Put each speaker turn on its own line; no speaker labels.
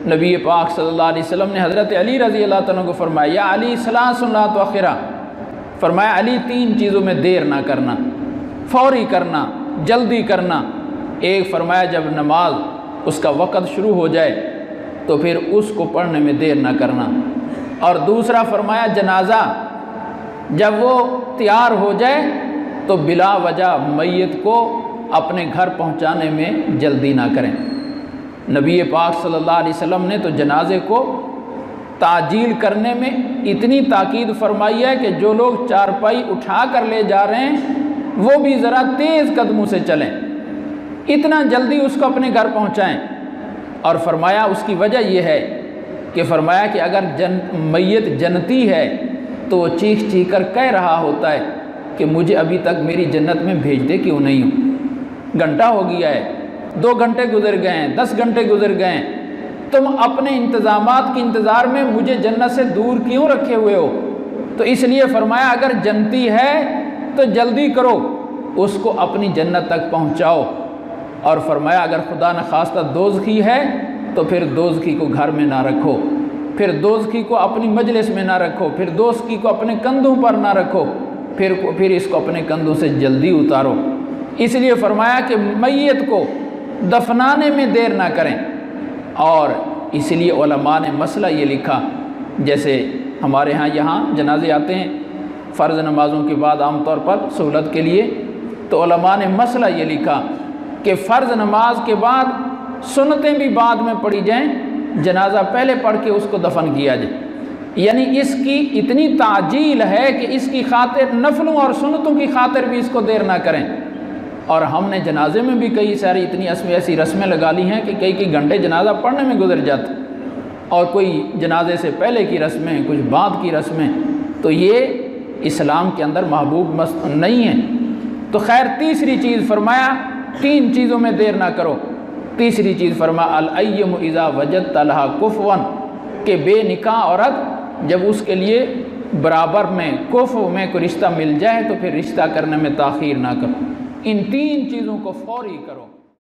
نبی پاک صلی اللہ علیہ وسلم نے حضرت علی رضی اللہ تعالیٰ کو فرمایا یا علی ثلاث لا تؤخرا، فرمایا علی 3 چیزوں میں دیر نہ کرنا، فوری کرنا، جلدی کرنا۔ ایک فرمایا جب نماز اس کا وقت شروع ہو جائے تو پھر اس کو پڑھنے میں دیر نہ کرنا، اور دوسرا فرمایا جنازہ جب وہ تیار ہو جائے تو بلا وجہ میت کو اپنے گھر پہنچانے میں جلدی نہ کریں۔ نبی پاک صلی اللہ علیہ وسلم نے تو جنازے کو تعجیل کرنے میں اتنی تاکید فرمائی ہے کہ جو لوگ چارپائی اٹھا کر لے جا رہے ہیں وہ بھی ذرا تیز قدموں سے چلیں، اتنا جلدی اس کو اپنے گھر پہنچائیں۔ اور فرمایا اس کی وجہ یہ ہے کہ فرمایا کہ اگر میت جنتی ہے تو وہ چیخ چیخ کر کہہ رہا ہوتا ہے کہ مجھے ابھی تک میری جنت میں بھیجتے کیوں نہیں ہوں، گھنٹہ ہو گیا ہے، 2 گھنٹے گزر گئے ہیں، 10 گھنٹے گزر گئے ہیں، تم اپنے انتظامات کے انتظار میں مجھے جنت سے دور کیوں رکھے ہوئے ہو؟ تو اس لیے فرمایا اگر جنتی ہے تو جلدی کرو، اس کو اپنی جنت تک پہنچاؤ۔ اور فرمایا اگر خدا نخواستہ دوزخی ہے تو پھر دوزخی کو گھر میں نہ رکھو، پھر دوزخی کو اپنی مجلس میں نہ رکھو، پھر دوزخی کو اپنے کندھوں پر نہ رکھو، پھر اس کو اپنے کندھوں سے جلدی اتارو۔ اس لیے فرمایا کہ میت کو دفنانے میں دیر نہ کریں۔ اور اس لیے علماء نے مسئلہ یہ لکھا، جیسے ہمارے یہاں جنازے آتے ہیں فرض نمازوں کے بعد عام طور پر سہولت کے لیے، تو علماء نے مسئلہ یہ لکھا کہ فرض نماز کے بعد سنتیں بھی بعد میں پڑھی جائیں، جنازہ پہلے پڑھ کے اس کو دفن کیا جائے۔ یعنی اس کی اتنی تعجیل ہے کہ اس کی خاطر نفلوں اور سنتوں کی خاطر بھی اس کو دیر نہ کریں۔ اور ہم نے جنازے میں بھی کئی ساری اتنی ایسی رسمیں لگا لی ہیں کہ کئی گھنٹے جنازہ پڑھنے میں گزر جاتے، اور کوئی جنازے سے پہلے کی رسمیں، کچھ بعد کی رسمیں، تو یہ اسلام کے اندر محبوب نہیں ہے۔ تو خیر تیسری چیز فرمایا 3 چیزوں میں دیر نہ کرو۔ تیسری چیز فرمایا الأیم اذا وجدت لها کفوا، کہ بے نکاح عورت جب اس کے لیے برابر میں کفو میں کوئی رشتہ مل جائے تو پھر رشتہ کرنے میں تاخیر نہ کرو، ان 3 چیزوں کو فوری کرو۔